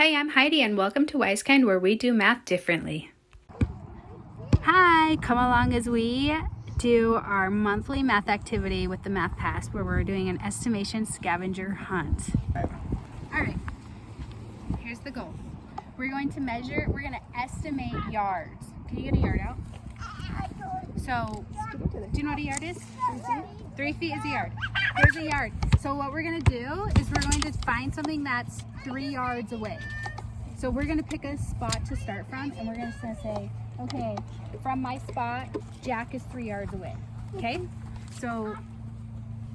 Hey, I'm Heidi and welcome to Wisekind, where we do math differently. Hi, come along as we do our monthly math activity with the Math Pass, where we're doing an estimation scavenger hunt. All right, here's the goal. We're going to estimate yards. Can you get a yard out? So, do you know what a yard is? 3 feet is a yard. Here's a yard. So what we're gonna do is we're going to find something that's 3 yards away. So we're gonna pick a spot to start from, and we're gonna say, okay, from my spot, Jack is 3 yards away, okay? So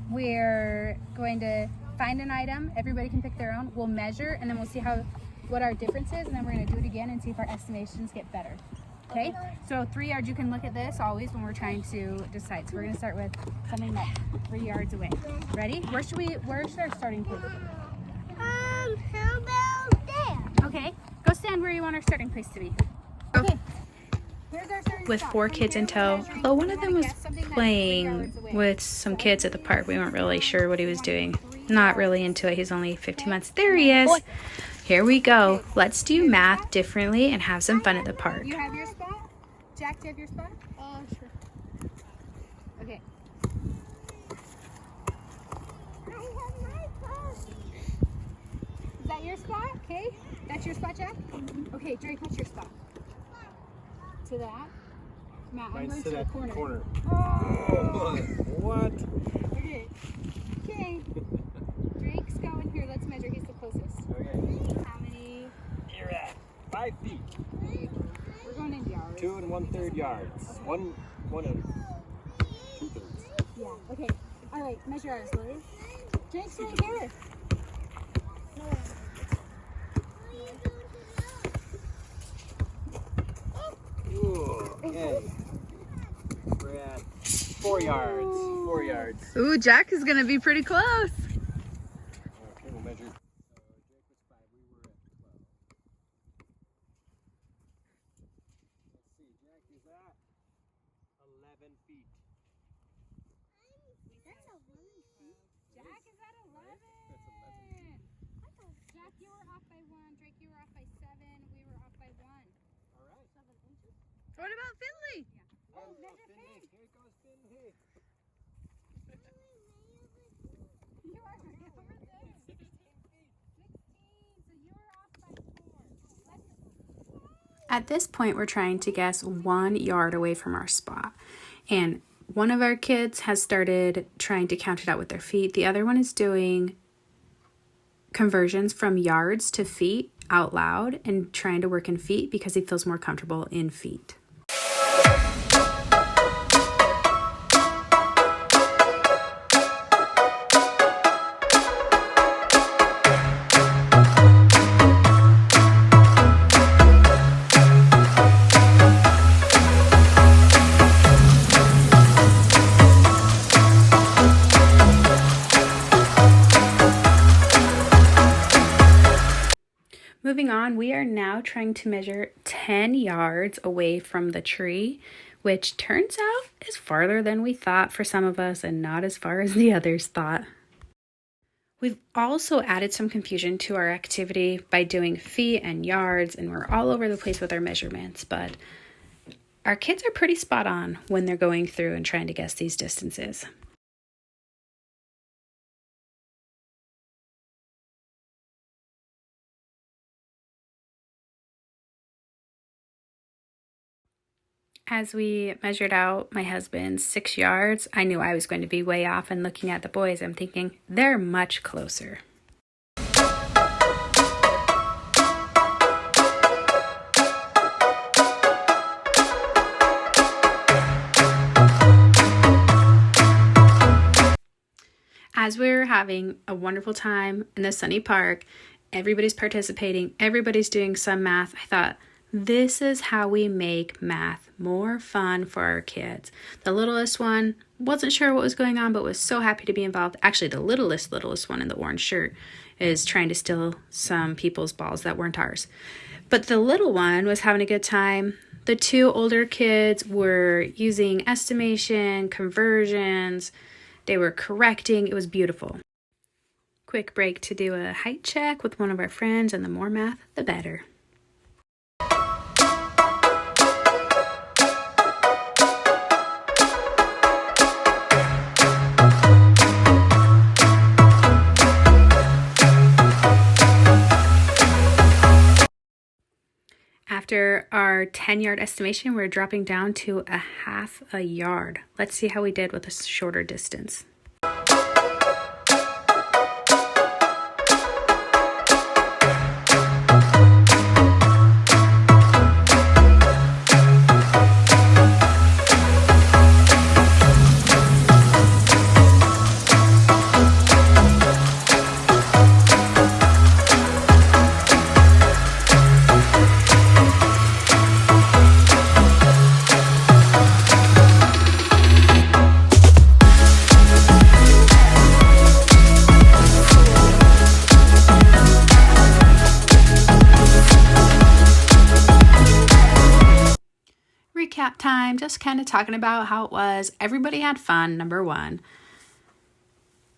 we're going to find an item, everybody can pick their own, we'll measure, and then we'll see what our difference is, and then we're gonna do it again and see if our estimations get better. Okay, so 3 yards, you can look at this always when we're trying to decide. So we're gonna start with something that's 3 yards away. Ready? Where's our starting place? How about there? Okay, go stand where you want our starting place to be. Okay, here's our starting With spot. 4 kids in tow, although one of them was playing with some kids at the park. We weren't really sure what he was doing. Not really into it, he's only 15 months. There he is. Here we go. Let's do math differently and have some fun at the park. You have your spot? Jack, do you have your spot? Sure. Okay. I have my spot. Is that your spot? Okay. That's your spot, Jack? Okay, Drake, what's your spot? To that? Matt, I'm going to the corner. Oh. What? Okay. Okay. Drake's going here. Let's measure. He's the closest. Okay. How many? You're at 5 feet. We're going in yards. 2 1/3 yards. Okay. One and 2/3. Yeah. Okay. All right. Measure ours, Lily. Drake's right here. Okay. We're at 4 yards. 4 yards. Ooh, Jack is gonna be pretty close. Okay, we'll measure. Jake was 5. We were at 12. Let's see. Jack is at 11 feet. That's 11 feet. Jack is at 11. That's 11 feet. Jack, you were off by 1. Drake, you were off by 7. We were off by 1. All right. 7 inches. What about Finley? Yeah. Oh, measure Finn. Here goes Finley. You are right over there. 16 feet. 16. So you were off by 4. At this point, we're trying to guess 1 yard away from our spot. And one of our kids has started trying to count it out with their feet. The other one is doing conversions from yards to feet out loud and trying to work in feet because he feels more comfortable in feet. Moving on, we are now trying to measure 10 yards away from the tree, which turns out is farther than we thought for some of us and not as far as the others thought. We've also added some confusion to our activity by doing feet and yards, and we're all over the place with our measurements, but our kids are pretty spot on when they're going through and trying to guess these distances. As we measured out my husband's 6 yards, I knew I was going to be way off, and looking at the boys, I'm thinking they're much closer. As we were having a wonderful time in the sunny park, everybody's participating, everybody's doing some math, I thought, this is how we make math more fun for our kids. The littlest one wasn't sure what was going on, but was so happy to be involved. Actually, the littlest one in the orange shirt is trying to steal some people's balls that weren't ours. But the little one was having a good time. The 2 older kids were using estimation, conversions. They were correcting. It was beautiful. quick break to do a height check with one of our friends, and the more math, the better. After our 10-yard estimation, we're dropping down to a half a yard. Let's see how we did with a shorter distance. Recap time, just kind of talking about how it was. Everybody had fun, number one.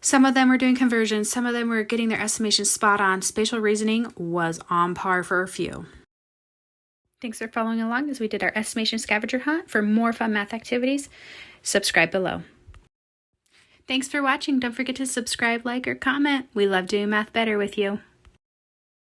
Some of them were doing conversions, some of them were getting their estimation spot on. Spatial reasoning was on par for a few. Thanks for following along as we did our estimation scavenger hunt. For more fun math activities, subscribe below. Thanks for watching. Don't forget to subscribe, like, or comment. We love doing math better with you.